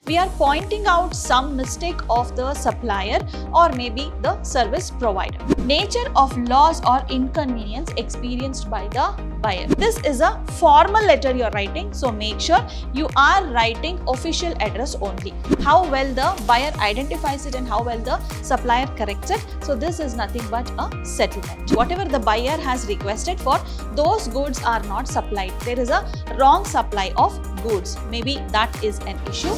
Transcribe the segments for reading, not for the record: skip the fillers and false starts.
We are pointing out some mistake of the supplier or maybe the service provider. Nature of loss or inconvenience experienced by the buyer. This is a formal letter you are writing, so make sure you are writing official address only. How well the buyer identifies it and how well the supplier corrects it. So this is nothing but a settlement. Whatever the buyer has requested for, those goods are not supplied. There is a wrong supply of goods. Maybe that is an issue.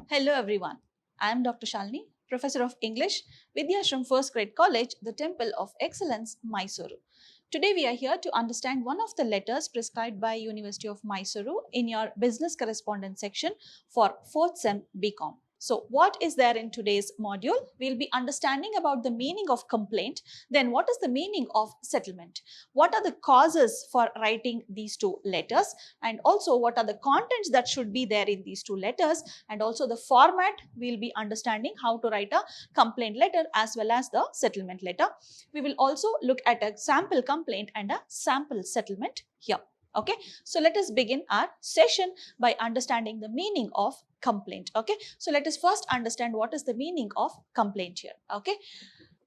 Hello everyone, I am Dr. Shalini, Professor of English, Vidhyaashram First Grade College, the Temple of Excellence, MYSURU. Today we are here to understand one of the letters prescribed by University of MYSURU in your business correspondence section for 4th Sem BCom. So what is there in today's module? We'll be understanding about the meaning of complaint, then what is the meaning of settlement, what are the causes for writing these two letters, and also what are the contents that should be there in these two letters, and also the format. We'll be understanding how to write a complaint letter as well as the settlement letter. We will also look at a sample complaint and a sample settlement here. Okay, so let us begin our session by understanding the meaning of complaint. Okay, so let us first understand what is the meaning of complaint here. Okay,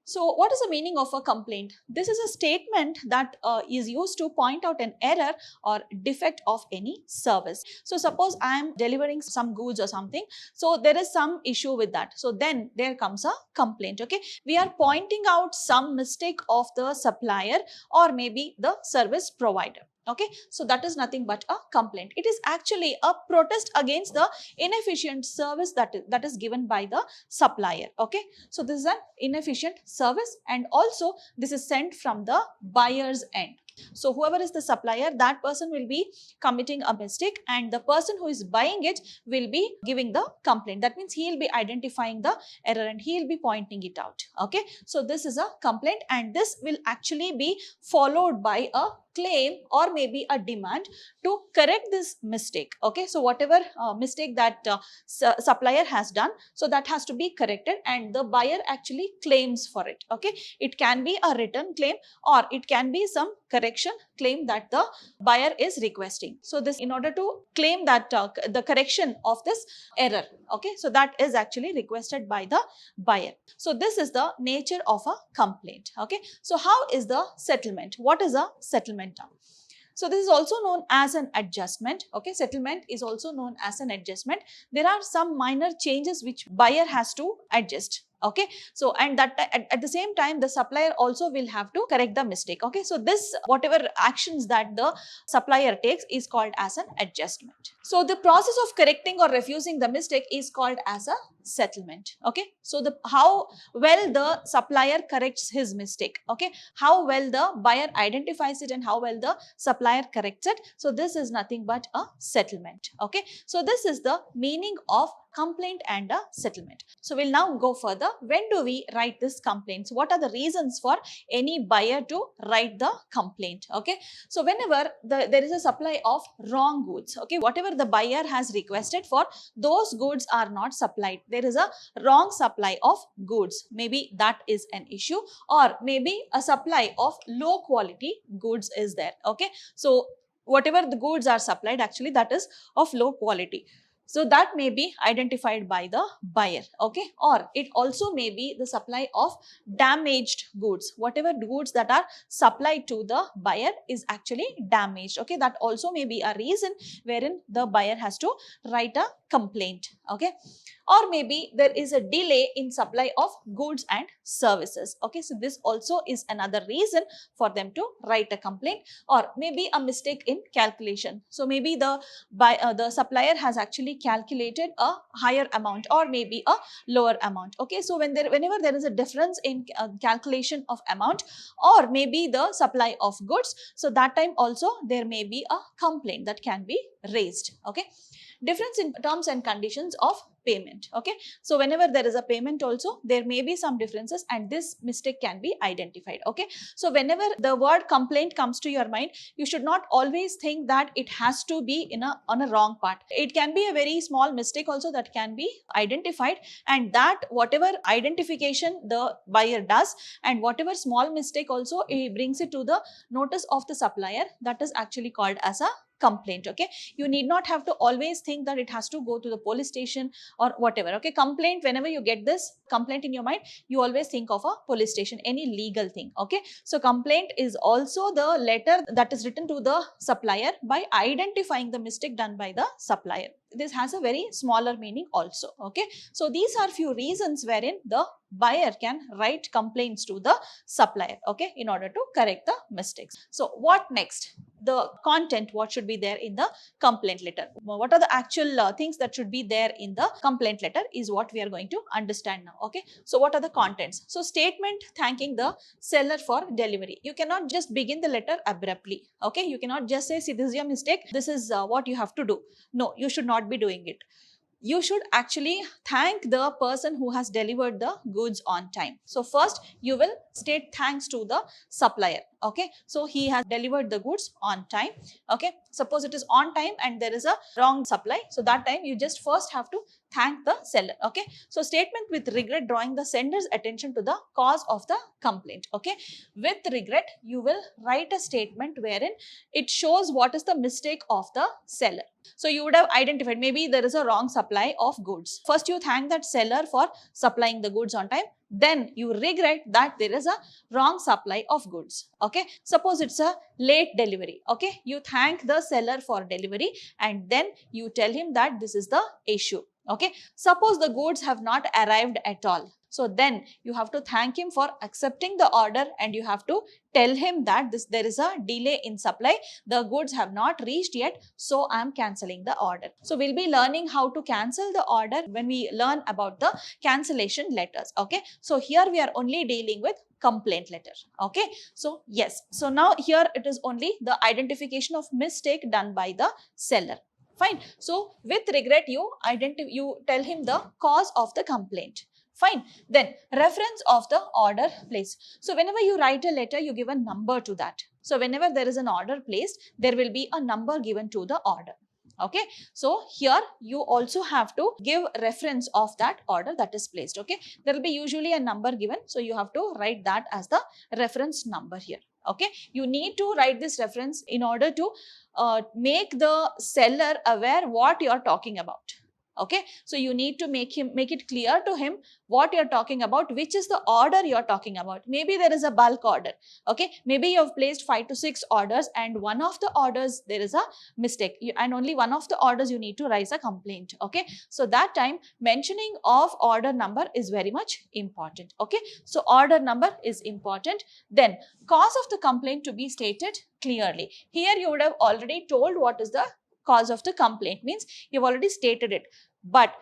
so what is the meaning of a complaint? This is a statement that is used to point out an error or defect of any service. So suppose I am delivering some goods or something, so there is some issue with that. So then there comes a complaint. Okay, we are pointing out some mistake of the supplier or maybe the service provider. Okay, so that is nothing but a complaint. It is actually a protest against the inefficient service that is given by the supplier. Okay, so this is an inefficient service and also this is sent from the buyer's end. So whoever is the supplier, that person will be committing a mistake and the person who is buying it will be giving the complaint. That means he will be identifying the error and he will be pointing it out. Okay, so this is a complaint and this will actually be followed by a claim or maybe a demand to correct this mistake. Okay, so whatever mistake that supplier has done, so that has to be corrected and the buyer actually claims for it. Okay, it can be a written claim or it can be some correction claim that the buyer is requesting. So this, in order to claim that the correction of this error, okay, so that is actually requested by the buyer. So this is the nature of a complaint. Okay, so how is the settlement? What is a settlement now? So this is also known as an adjustment. Okay, settlement is also known as an adjustment. There are some minor changes which buyer has to adjust. Okay, so and that at the same time the supplier also will have to correct the mistake. Okay, so this whatever actions that the supplier takes is called as an adjustment. So the process of correcting or refusing the mistake is called as a settlement. Okay, so the how well the supplier corrects his mistake, okay, how well the buyer identifies it and how well the supplier corrects it, so this is nothing but a settlement. Okay, so this is the meaning of complaint and a settlement. So we'll now go further. When do we write this complaints? What are the reasons for any buyer to write the complaint? Okay, so whenever there is a supply of wrong goods, okay, whatever the buyer has requested for, those goods are not supplied. There is a wrong supply of goods. Maybe that is an issue, or maybe a supply of low quality goods is there. Okay, so whatever the goods are supplied, actually that is of low quality. So that may be identified by the buyer. Okay, or it also may be the supply of damaged goods. Whatever goods that are supplied to the buyer is actually damaged. Okay, that also may be a reason wherein the buyer has to write a complaint. Okay, or maybe there is a delay in supply of goods and services. Okay, so this also is another reason for them to write a complaint, or maybe a mistake in calculation. So maybe the supplier has actually calculated a higher amount or maybe a lower amount. Okay, so whenever there is a difference in calculation of amount or maybe the supply of goods, so that time also there may be a complaint that can be raised. Okay, difference in terms and conditions of payment. Okay, so whenever there is a payment also, there may be some differences and this mistake can be identified. Okay, so whenever the word complaint comes to your mind, you should not always think that it has to be on a wrong part. It can be a very small mistake also that can be identified, and that whatever identification the buyer does and whatever small mistake also he brings it to the notice of the supplier, that is actually called as a complaint. Okay, you need not have to always think that it has to go to the police station or whatever. Okay, complaint, whenever you get this complaint in your mind, you always think of a police station, any legal thing. Okay, so complaint is also the letter that is written to the supplier by identifying the mistake done by the supplier. This has a very smaller meaning also. Okay, so these are few reasons wherein the buyer can write complaints to the supplier, okay, in order to correct the mistakes. So what next? The content, what should be there in the complaint letter? What are the actual things that should be there in the complaint letter is what we are going to understand now. Okay, so what are the contents? So statement thanking the seller for delivery. You cannot just begin the letter abruptly. Okay, you cannot just say, see, this is your mistake, this is what you have to do. No, you should not be doing it. You should actually thank the person who has delivered the goods on time. So first you will state thanks to the supplier. Okay, so he has delivered the goods on time. Okay, suppose it is on time and there is a wrong supply, so that time you just first have to thank the seller. Okay, so statement with regret, drawing the sender's attention to the cause of the complaint. Okay, with regret you will write a statement wherein it shows what is the mistake of the seller. So you would have identified maybe there is a wrong supply of goods. First you thank that seller for supplying the goods on time, then you regret that there is a wrong supply of goods. Okay, suppose it's a late delivery. Okay, you thank the seller for delivery and then you tell him that this is the issue. Okay, suppose the goods have not arrived at all. So then you have to thank him for accepting the order and you have to tell him that there is a delay in supply. The goods have not reached yet, so I am cancelling the order. So we'll be learning how to cancel the order when we learn about the cancellation letters. Okay, so here we are only dealing with complaint letter. Okay, so yes, so now here it is only the identification of mistake done by the seller. Fine. So with regret you tell him the cause of the complaint. Fine. Then reference of the order placed. So whenever you write a letter, you give a number to that. So whenever there is an order placed, there will be a number given to the order. Okay, so here you also have to give reference of that order that is placed. Okay, there will be usually a number given, so you have to write that as the reference number here. Okay, you need to write this reference in order to make the seller aware what you are talking about. Okay, so you need to make it clear to him what you're talking about, which is the order you're talking about. Maybe there is a bulk order. Okay, maybe you have placed 5 to 6 orders and one of the orders there is a mistake and only one of the orders you need to raise a complaint. Okay, so that time mentioning of order number is very much important. Okay, so order number is important. Then cause of the complaint to be stated clearly. Here you would have already told what is the cause of the complaint, means you've already stated it, but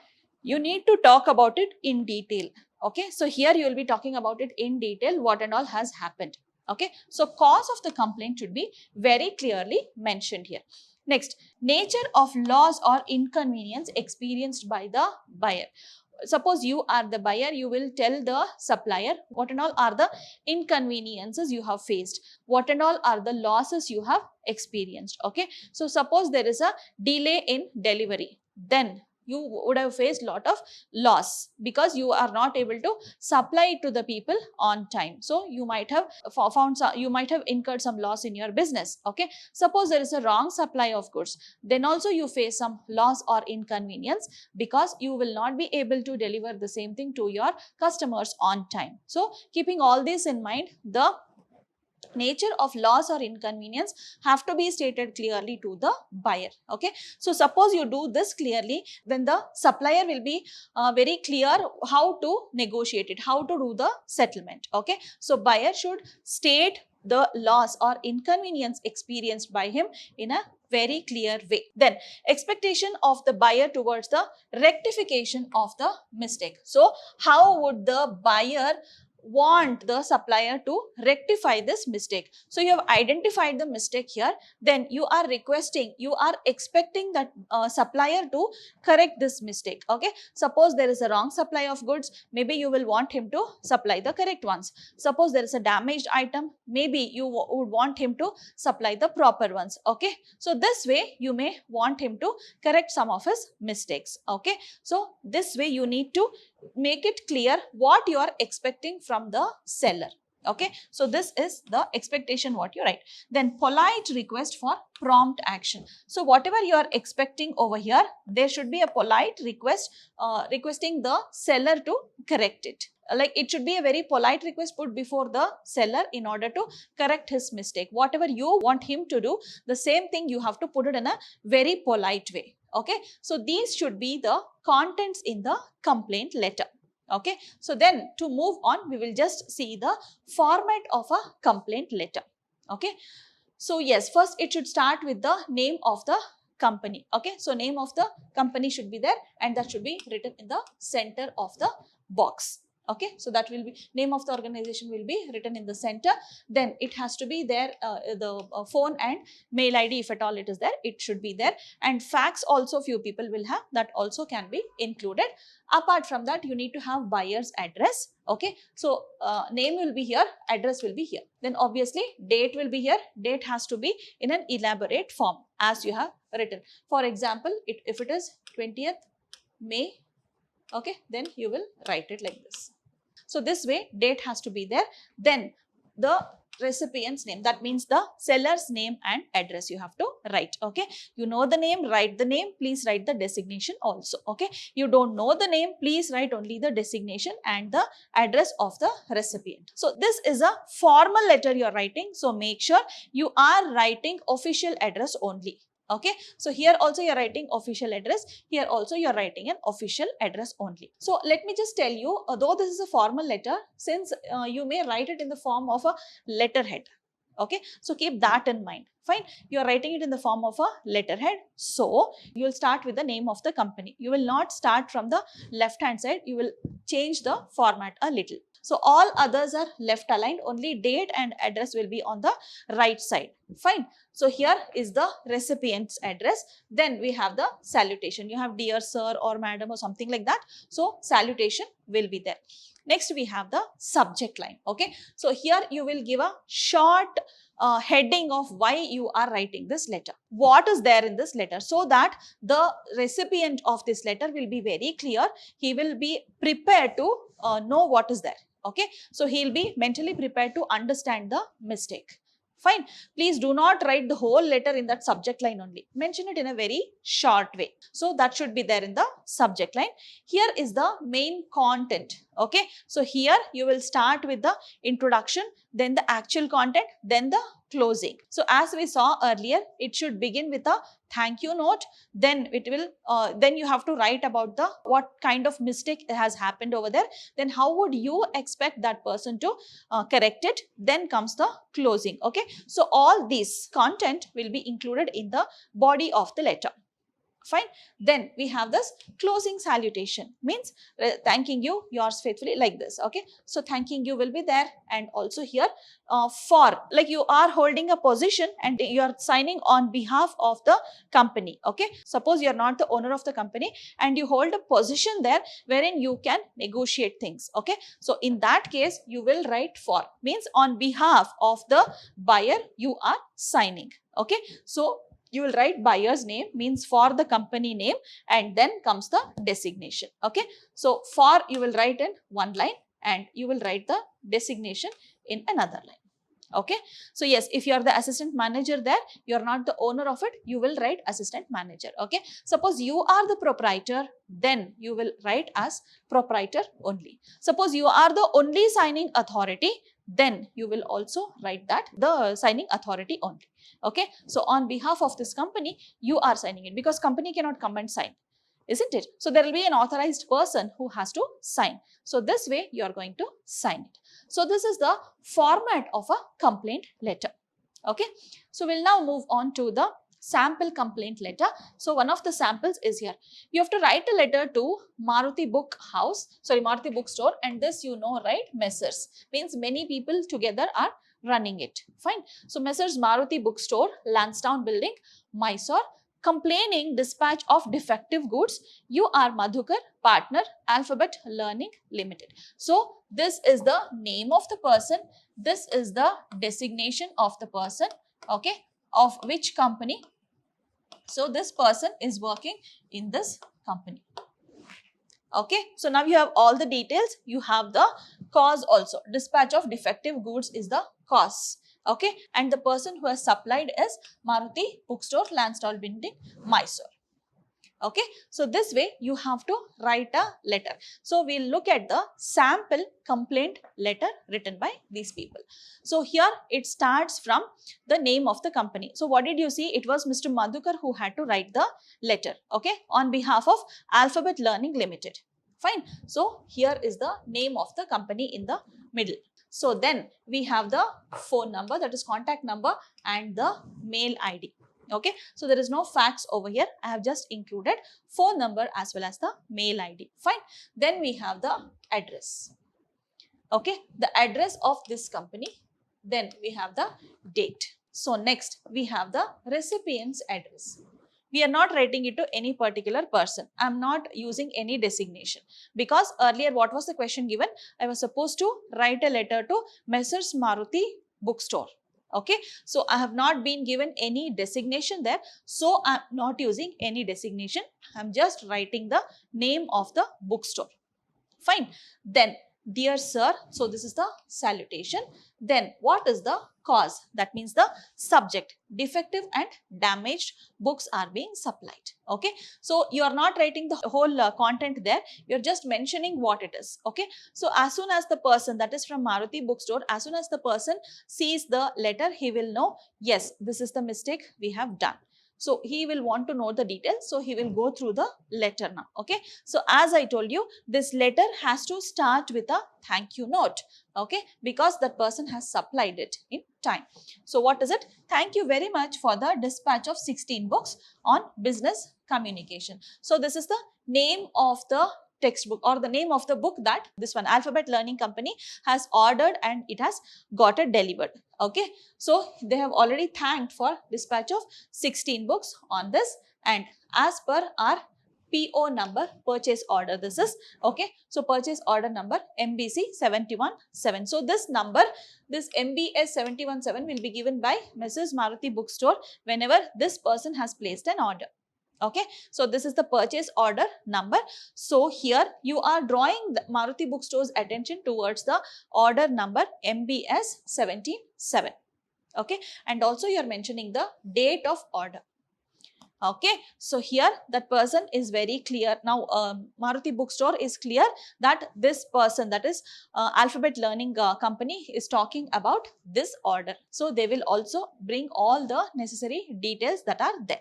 you need to talk about it in detail. Okay, so here you will be talking about it in detail, what and all has happened. Okay, so cause of the complaint should be very clearly mentioned here. Next, nature of loss or inconvenience experienced by the buyer. Suppose you are the buyer, you will tell the supplier what and all are the inconveniences you have faced, what and all are the losses you have experienced. Okay, so suppose there is a delay in delivery, then you would have faced lot of loss because you are not able to supply it to the people on time. So you might have incurred some loss in your business. Okay, suppose there is a wrong supply of goods, then also you face some loss or inconvenience because you will not be able to deliver the same thing to your customers on time. So keeping all this in mind, the nature of loss or inconvenience have to be stated clearly to the buyer. Okay, so suppose you do this clearly, then the supplier will be very clear how to negotiate it, how to do the settlement. Okay, so buyer should state the loss or inconvenience experienced by him in a very clear way. Then expectation of the buyer towards the rectification of the mistake. So how would the buyer want the supplier to rectify this mistake. So you have identified the mistake here, then you are requesting, you are expecting that supplier to correct this mistake. Okay, suppose there is a wrong supply of goods, maybe you will want him to supply the correct ones. Suppose there is a damaged item, maybe you would want him to supply the proper ones. Okay, so this way you may want him to correct some of his mistakes. Okay, so this way you need to make it clear what you are expecting from the seller. Okay, so this is the expectation what you write. Then polite request for prompt action. So whatever you are expecting over here, there should be a polite request requesting the seller to correct it. Like it should be a very polite request put before the seller in order to correct his mistake. Whatever you want him to do, the same thing you have to put it in a very polite way. Okay, so these should be the contents in the complaint letter. Okay, so then to move on, we will just see the format of a complaint letter. Okay, so yes, first it should start with the name of the company. Okay, so name of the company should be there and that should be written in the center of the box. Okay, so that will be name of the organization will be written in the center. Then it has to be there, the phone and mail ID, if at all it is there, it should be there. And fax also few people will have, that also can be included. Apart from that, you need to have buyer's address. Okay, so name will be here, address will be here. Then obviously date will be here. Date has to be in an elaborate form as you have written. For example, if it is 20th May, okay, then you will write it like this. So this way date has to be there. Then the recipient's name, that means the seller's name and address you have to write. Okay, you know the name, write the name, please write the designation also. Okay, you don't know the name, please write only the designation and the address of the recipient. So this is a formal letter you are writing, so make sure you are writing official address only. Okay, so here also you are writing official address, here also you are writing an official address only. So let me just tell you, though this is a formal letter, since you may write it in the form of a letterhead. Okay, so keep that in mind. Fine, you are writing it in the form of a letterhead. So you will start with the name of the company. You will not start from the left hand side, you will change the format a little. So all others are left aligned, only date and address will be on the right side. Fine. So here is the recipient's address. Then we have the salutation. You have dear sir or madam or something like that. So salutation will be there. Next we have the subject line. Okay. So here you will give a short heading of why you are writing this letter. What is there in this letter, so that the recipient of this letter will be very clear. He will be prepared to know what is there. Okay, so he'll be mentally prepared to understand the mistake. Fine. Please do not write the whole letter in that subject line only. Mention it in a very short way. So that should be there in the subject line. Here is the main content. Okay, so here you will start with the introduction, then the actual content, then the closing. So as we saw earlier, it should begin with a thank you note. Then it will then you have to write about the what kind of mistake has happened over there. Then how would you expect that person to correct it? Then comes the closing. Okay, so all this content will be included in the body of the letter. Fine. Then we have this closing salutation, means thanking you, yours faithfully, like this. Okay, so thanking you will be there, and also here for, like you are holding a position and you are signing on behalf of the company. Okay, suppose you are not the owner of the company and you hold a position there wherein you can negotiate things. Okay, so in that case you will write for, means on behalf of the buyer you are signing. Okay, so you will write buyer's name, means for the company name, and then comes the designation. Okay, so for you will write in one line and you will write the designation in another line. Okay, so yes, if you are the assistant manager there, you are not the owner of it, you will write assistant manager. Okay, suppose you are the proprietor, then you will write as proprietor only. Suppose you are the only signing authority, then you will also write that the signing authority only. Okay, so on behalf of this company you are signing it, because company cannot come and sign, isn't it? So there will be an authorized person who has to sign. So this way you are going to sign it. So this is the format of a complaint letter. Okay, so we'll now move on to the sample complaint letter. So one of the samples is here. You have to write a letter to Maruti Maruti bookstore, and this right, Messrs means many people together are running it. Fine. So Messrs Maruti bookstore, Lansdowne building, Mysore, complaining dispatch of defective goods. You are Madhukar, partner, Alphabet Learning Limited. So this is the name of the person. This is the designation of the person. Okay. Of which company? So this person is working in this company. Okay, so now you have all the details. You have the cause also. Dispatch of defective goods is the cause. Okay, and the person who has supplied is Maruti bookstore, Lansdowne building, Mysore. Okay, so this way you have to write a letter. So we'll look at the sample complaint letter written by these people. So here it starts from the name of the company. So what did you see? It was Mr. Madhukar who had to write the letter, okay, on behalf of Alphabet Learning Limited. Fine. So here is the name of the company in the middle. So then we have the phone number, that is contact number, and the mail ID. Okay, so there is no fax over here. I have just included phone number as well as the mail ID. Fine. Then we have the address. Okay, the address of this company. Then we have the date. So next we have the recipient's address. We are not writing it to any particular person. I am not using any designation, because earlier what was the question given? I was supposed to write a letter to Messrs Maruti bookstore. Okay, so I have not been given any designation there, so I am not using any designation. I am just writing the name of the bookstore. Fine. Then, dear sir, so this is the salutation. Then what is the cause? That means the subject. Defective and damaged books are being supplied. Okay, so you are not writing the whole content there. You are just mentioning what it is. Okay, so as soon as the person, that is from Maruti bookstore, as soon as the person sees the letter, he will know, yes, this is the mistake we have done. So he will want to know the details. So he will go through the letter now. Okay. So as I told you, this letter has to start with a thank you note. Okay. Because that person has supplied it in time. So what is it? Thank you very much for the dispatch of 16 books on business communication. So this is the name of the textbook or the name of the book that this one Alphabet Learning Company has ordered and it has got it delivered. Okay, so they have already thanked for dispatch of 16 books on this, and as per our PO number, purchase order, this is okay. So purchase order number MBC 717. So this number, this MBS 717 will be given by Mrs. Maruti bookstore whenever this person has placed an order. Okay, so this is the purchase order number. So here you are drawing the Maruti bookstore's attention towards the order number MBS 77. Okay, and also you are mentioning the date of order. Okay, so here that person is very clear. Now Maruti bookstore is clear that this person, that is Alphabet Learning Company, is talking about this order. So they will also bring all the necessary details that are there.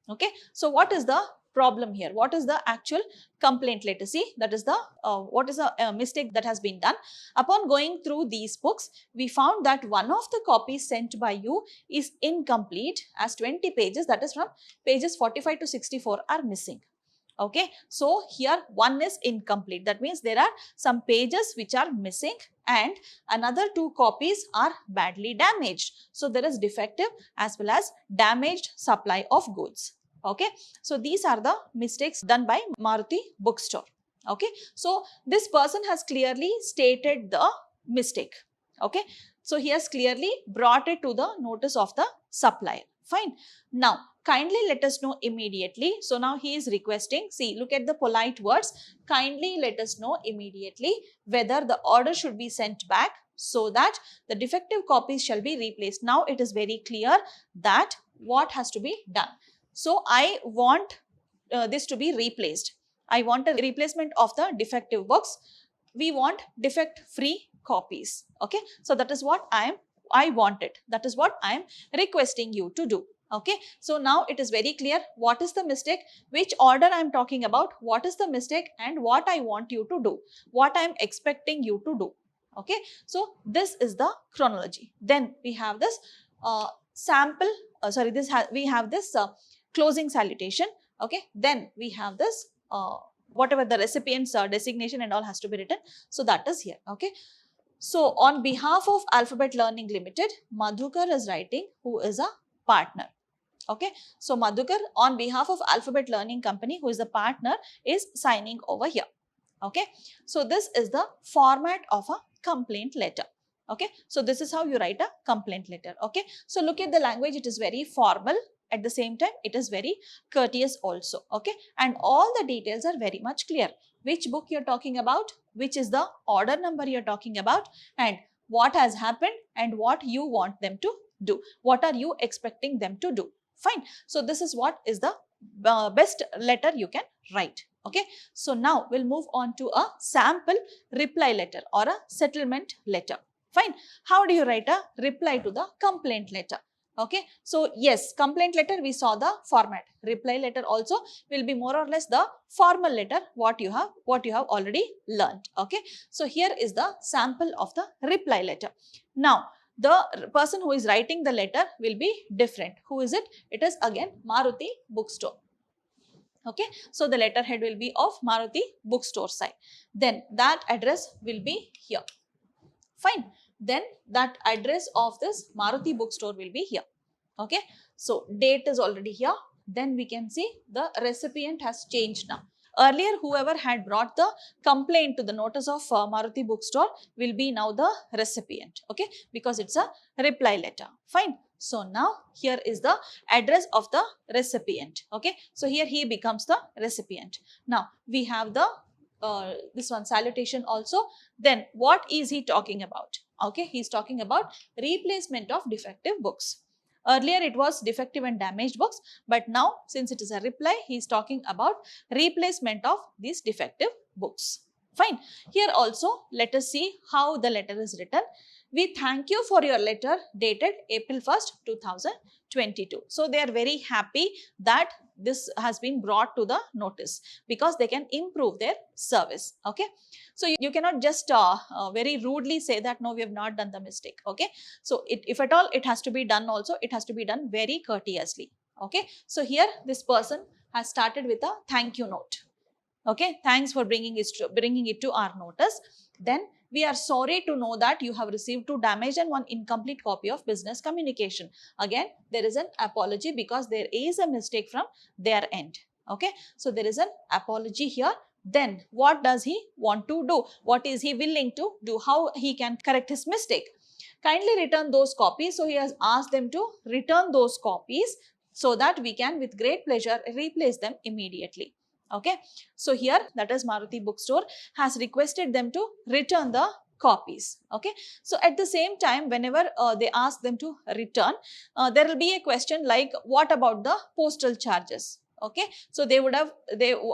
Okay, so what is the problem here? What is the actual complaint? Let us see. That is the what is a mistake that has been done. Upon going through these books, we found that one of the copies sent by you is incomplete, as 20 pages, that is from pages 45 to 64 are missing. Okay, so here one is incomplete. That means there are some pages which are missing and another 2 copies are badly damaged. So there is defective as well as damaged supply of goods. Okay, so these are the mistakes done by Maruti bookstore. Okay, so this person has clearly stated the mistake. Okay, so he has clearly brought it to the notice of the supplier. Fine. Now, kindly let us know immediately. So now he is requesting, see, look at the polite words. Kindly let us know immediately whether the order should be sent back so that the defective copies shall be replaced. Now it is very clear that what has to be done. So I want this to be replaced. I want a replacement of the defective books. We want defect free copies. Okay, so that is what I want it. That is what I am requesting you to do. Okay, so now it is very clear what is the mistake, which order I am talking about, what is the mistake, and what I want you to do, what I am expecting you to do. Okay, so this is the chronology. Then we have this sample we have this closing salutation. Okay, then we have this whatever the recipient's designation and all has to be written. So that is here. Okay. So on behalf of Alphabet Learning Limited, Madhukar is writing, who is a partner. Okay. So Madhukar on behalf of Alphabet Learning Company, who is a partner, is signing over here. Okay. So this is the format of a complaint letter. Okay. So this is how you write a complaint letter. Okay. So look at the language. It is very formal. At the same time, it is very courteous also. Okay. And all the details are very much clear. Which book you're talking about, which is the order number you're talking about, and what has happened and what you want them to do. What are you expecting them to do? Fine. So this is what is the best letter you can write. Okay. So now we'll move on to a sample reply letter or a settlement letter. Fine. How do you write a reply to the complaint letter? Okay. So yes, complaint letter, we saw the format. Reply letter also will be more or less the formal letter what you have already learned. Okay. So here is the sample of the reply letter. Now the person who is writing the letter will be different. Who is it? It is again Maruti Bookstore. Okay. So the letterhead will be of Maruti Bookstore side. Then that address will be here. Fine. Then that address of this Maruti Bookstore will be here. Okay. So date is already here. Then we can see the recipient has changed now. Earlier, whoever had brought the complaint to the notice of Maruti Bookstore will be now the recipient. Okay. Because it's a reply letter. Fine. So now here is the address of the recipient. Okay. So here he becomes the recipient. Now we have the this one salutation also. Then what is he talking about? Okay, he's talking about replacement of defective books. Earlier it was defective and damaged books, but now since it is a reply, he's talking about replacement of these defective books. Fine. Here also let us see how the letter is written. We thank you for your letter dated April 1st, 2022. So they are very happy that this has been brought to the notice because they can improve their service. Okay. So you cannot just very rudely say that no, we have not done the mistake. Okay. So if at all it has to be done also, it has to be done very courteously. Okay. So here this person has started with a thank you note. Okay. Thanks for bringing it to our notice. Then we are sorry to know that you have received 2 damaged and 1 incomplete copy of business communication. Again, there is an apology because there is a mistake from their end. Okay. So there is an apology here. Then what does he want to do? What is he willing to do? How he can correct his mistake? Kindly return those copies. So he has asked them to return those copies so that we can with great pleasure replace them immediately. Okay. So here that is Maruti Bookstore has requested them to return the copies. Okay. So at the same time, whenever they ask them to return, there will be a question like, what about the postal charges? Okay. So they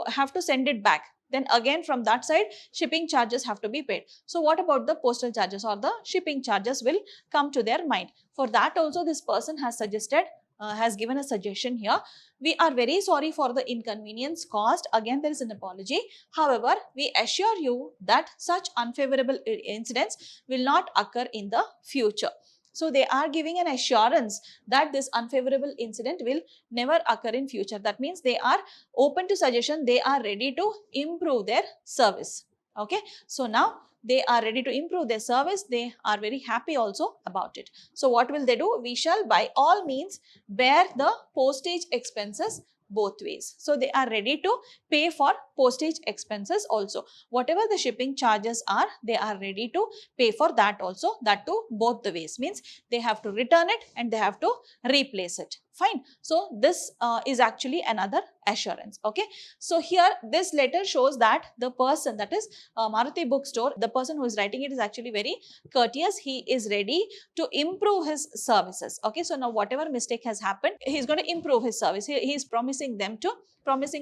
have to send it back. Then again from that side, shipping charges have to be paid. So what about the postal charges or the shipping charges will come to their mind. For that also this person has suggested, has given a suggestion here. We are very sorry for the inconvenience caused. Again, there is an apology. However, we assure you that such unfavorable incidents will not occur in the future. So they are giving an assurance that this unfavorable incident will never occur in future. That means they are open to suggestion. They are ready to improve their service. Okay. So now they are ready to improve their service. They are very happy also about it. So what will they do? We shall by all means bear the postage expenses both ways. So they are ready to pay for postage expenses also. Whatever the shipping charges are, they are ready to pay for that also. That too both the ways, means they have to return it and they have to replace it. Fine. So this is actually another assurance. Okay. So here this letter shows that the person, that is Maruti Bookstore, the person who is writing it is actually very courteous. He is ready to improve his services. Okay. So now whatever mistake has happened, he is going to improve his service. He is promising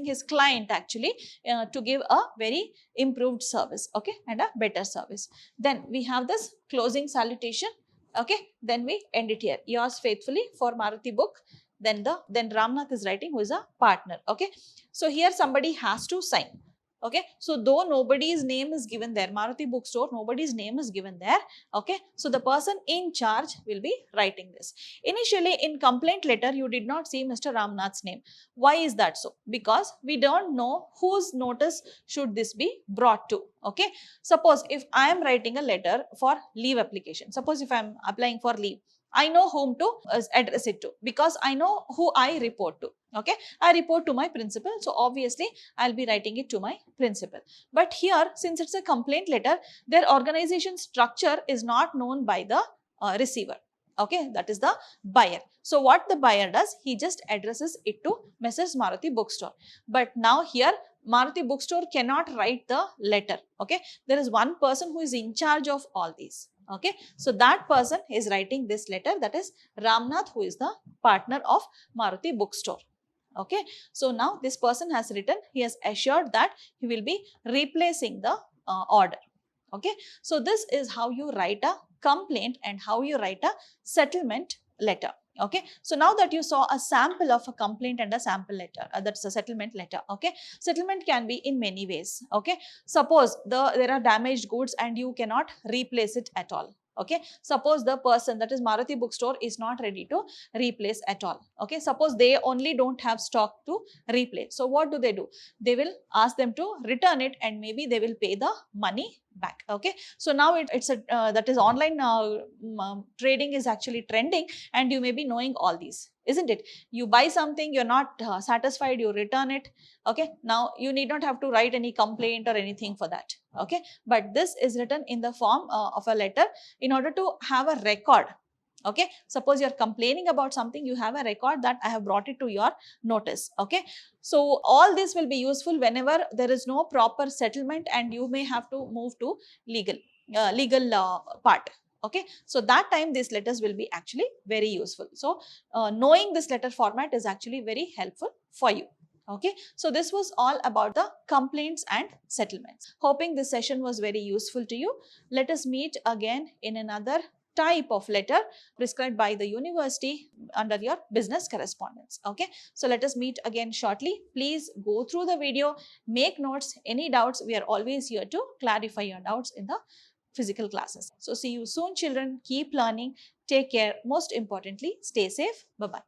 his client actually to give a very improved service. Okay. And a better service. Then we have this closing salutation. Okay. Then we end it here. Yours faithfully for Maruti Book. Then Ramnath is writing, who is a partner. Okay. So here somebody has to sign. Okay, so though nobody's name is given there, Maruti bookstore, nobody's name is given there. Okay, so the person in charge will be writing this. Initially in complaint letter, you did not see Mr. Ramnath's name. Why is that so? Because we don't know whose notice should this be brought to. Okay, suppose if I am writing a letter for leave application, suppose if I am applying for leave, I know whom to address it to, because I know who I report to. Okay, I report to my principal, so obviously I'll be writing it to my principal. But here, since it's a complaint letter, their organization structure is not known by the receiver. Okay, that is the buyer. So what the buyer does, he just addresses it to Mrs. Maruti bookstore. But now here, Maruti bookstore cannot write the letter. Okay, there is one person who is in charge of all these. Okay, so that person is writing this letter, that is Ramnath, who is the partner of Maruti bookstore. Okay, so now this person has written, he has assured that he will be replacing the order. Okay, so this is how you write a complaint and how you write a settlement letter. Okay, so now that you saw a sample of a complaint and a sample letter, that's a settlement letter. Okay, settlement can be in many ways. Okay, suppose there are damaged goods and you cannot replace it at all. Okay, suppose the person, that is Maruti bookstore, is not ready to replace at all. Okay, suppose they only don't have stock to replace. So what do? They will ask them to return it and maybe they will pay the money back. Okay, so now it's a that is online trading is actually trending, and you may be knowing all these, isn't it? You buy something, you're not satisfied, you return it. Okay, now you need not have to write any complaint or anything for that. Okay, but this is written in the form of a letter in order to have a record. Okay, suppose you're complaining about something, you have a record that I have brought it to your notice. Okay, so all this will be useful whenever there is no proper settlement and you may have to move to legal part. Okay, so that time these letters will be actually very useful. So knowing this letter format is actually very helpful for you. Okay, so this was all about the complaints and settlements. Hoping this session was very useful to you. Let us meet again in another type of letter prescribed by the university under your business correspondence. Okay, so let us meet again shortly. Please go through the video, make notes. Any doubts, we are always here to clarify your doubts in the physical classes. So see you soon, children. Keep learning. Take care. Most importantly, stay safe. Bye-bye.